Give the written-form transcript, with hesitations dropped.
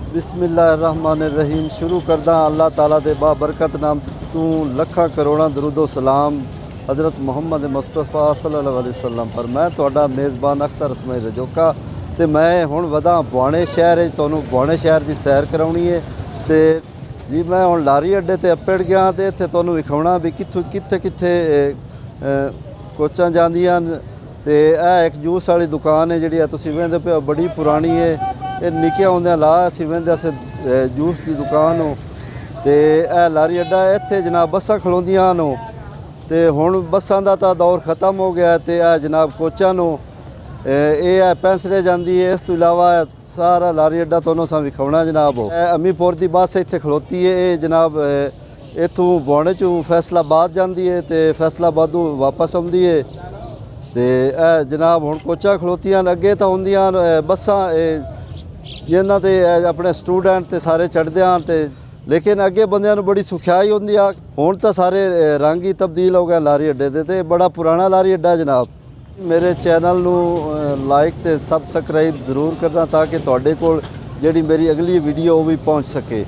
बिस्मिल्लाहिर्रहमानिर्रहीम। शुरू करदा अल्लाह ताला दे बाबरकत नाम तू लखा करोड़ा दरूदो सलाम हज़रत मुहम्मद मुस्तफा सल्लल्लाहु अलैहि वसल्लम पर। मैं तुहाडा मेज़बान अख्तर इसमाइल रजोका ते मैं हुण वधा बुआणे शहर। तुहानूं बुआणे शहर की सैर कराउणी है ते जी मैं हुण लारी अड्डे ते अप्पड़ गया ते इत्थे तुहानूं विखाउणा भी कित्थे कित्थे कोचां जांदियां ते एक जूस वाली दुकान है जिहड़ी तुसीं वेंदे पे बड़ी पुरानी है। ये निक्के होंदे ला असीं वेंदे अस जूस की दुकान हो ते लारी अड्डा इत्थे जनाब बसां खलोंदियां न ते हुण बसां दा तां दौर ख़त्म हो गया ते जनाब कोचां नूं ये पैंसरे जाती है। इस तो इलावा सारा लारी अड्डा तुहानूं असां विखाउणा जनाब हो। अमीपुर की बस इत्थे खलोती है। ये जनाब इत्थों बुआणे चों फैसलाबाद जाती है तो फैसलाबादों वापस आउंदी है ते जनाब हुण कोचां खलोतियां अगे तो होंदियां बसां जिन्हां ते अपने स्टूडेंट ते सारे चढ़दे हैं ते लेकिन अगे बंदियां नूं बड़ी सुखियाई होंदी आ। हुण तां सारे रंग ही तब्दील हो गए लारी अड्डे दे ते बड़ा पुराना लारी अड्डा जनाब। मेरे चैनल नूं लाइक ते सबसक्राइब जरूर करना ताकि तुहाडे कोल जिहड़ी मेरी अगली वीडियो वो भी पहुँच सके।